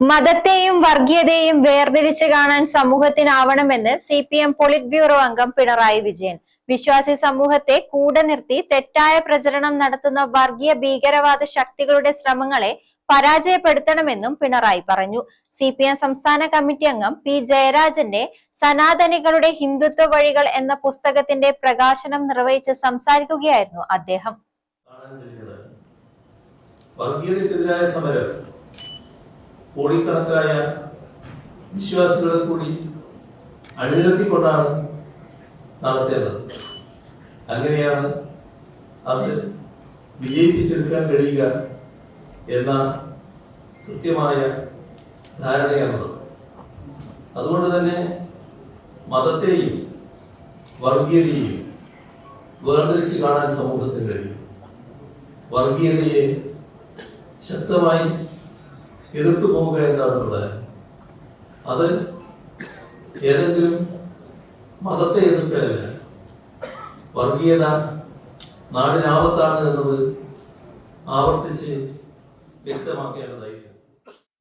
മതത്തെയും വർഗീയതയെയും വേർതിരിച്ച് കാണാൻ സമൂഹത്തിനാവണമെന്ന് CPM പോളിറ്റ് ബ്യൂറോ അംഗം പിണറായി വിജയൻ. വിശ്വാസി സമൂഹത്തെ കൂടെ നിർത്തി തെറ്റായ പ്രചരണം നടത്തുന്ന വർഗീയ ഭീകരവാദ ശക്തികളുടെ ശ്രമങ്ങളെ പരാജയപ്പെടുത്തണമെന്നും പിണറായി പറഞ്ഞു. CPM സംസ്ഥാന കമ്മിറ്റി അംഗം P ജയരാജന്റെ സനാതനികളുടെ ഹിന്ദുത്വ വഴികൾ എന്ന പുസ്തകത്തിന്റെ പ്രകാശനം നിർവഹിച്ച് സംസാരിക്കുകയായിരുന്നു അദ്ദേഹം. വർഗീയതയ്ക്കെതിരായ സമരം കോടിക്കണക്കായ വിശ്വാസികളെ കൂടി അണിനിരത്തിക്കൊണ്ടാണ് നടത്തേണ്ടത്. അങ്ങനെയാണ് അത് വിജയിപ്പിച്ചെടുക്കാൻ കഴിയുക എന്ന കൃത്യമായ ധാരണയാണുള്ളത്. അതുകൊണ്ട് തന്നെ മതത്തെയും വർഗീയതയെയും വേർതിരിച്ച് കാണാൻ സമൂഹത്തിന് കഴിയും. വർഗീയതയെ ശക്തമായി എതിർത്തു പോവുക എന്നാണുള്ളത്. അത് ഏതെങ്കിലും മതത്തെ എതിർക്കലല്ല, വർഗീയത നാടിനാപത്താണ് എന്നത് ആവർത്തിച്ച് വ്യക്തമാക്കേണ്ടതായിരുന്നു.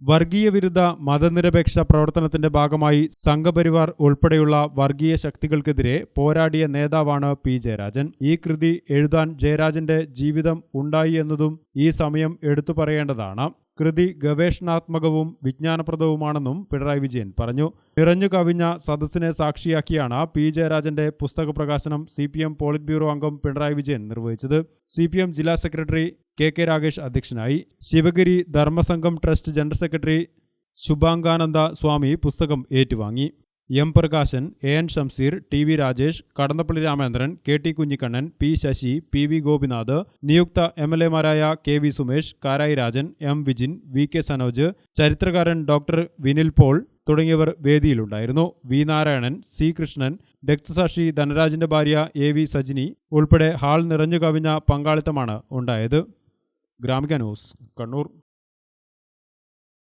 വർഗീയ വിരുദ്ധ മതനിരപേക്ഷ പ്രവർത്തനത്തിന്റെ ഭാഗമായി സംഘപരിവാർ ഉൾപ്പെടെയുള്ള വർഗീയ ശക്തികൾക്കെതിരെ പോരാടിയ നേതാവാണ് P ജയരാജൻ. ഈ കൃതി എഴുതാൻ ജയരാജന്റെ ജീവിതം ഉണ്ടായി എന്നതും ഈ സമയം എടുത്തു പറയേണ്ടതാണ്. കൃതി ഗവേഷണാത്മകവും വിജ്ഞാനപ്രദവുമാണെന്നും പിണറായി വിജയൻ പറഞ്ഞു. നിറഞ്ഞു കവിഞ്ഞ സദസ്സിനെ സാക്ഷിയാക്കിയാണ് P ജയരാജന്റെ പുസ്തക പ്രകാശനം CPM പോളിറ്റ് ബ്യൂറോ അംഗം പിണറായി വിജയൻ നിർവഹിച്ചത്. CPM ജില്ലാ സെക്രട്ടറി KK രാഗേഷ് അധ്യക്ഷനായി. Sivagiri Dharmasangham trust general secretary Subhangananda Swami പുസ്തകം ഏറ്റുവാങ്ങി. M Prakashan, AN Shamseer, TV Rajesh, Kadannappally Ramendran, KT Kunhikannan, P Sasi, PV Gopinath, നിയുക്ത MLA മാരായ KV Sumesh, Karayi Rajan, M Vijin, VK Sanoj, ചരിത്രകാരൻ ഡോക്ടർ വിനിൽ പോൾ തുടങ്ങിയവർ വേദിയിലുണ്ടായിരുന്നു. V നാരായണൻ, C കൃഷ്ണൻ, രക്തസാക്ഷി ധനരാജിന്റെ ഭാര്യ AV സജിനി ഉൾപ്പെടെ ഹാൾ നിറഞ്ഞു കവിഞ്ഞ പങ്കാളിത്തമാണ് ഉണ്ടായത്. ഗ്രാമിക ന്യൂസ്, കണ്ണൂർ.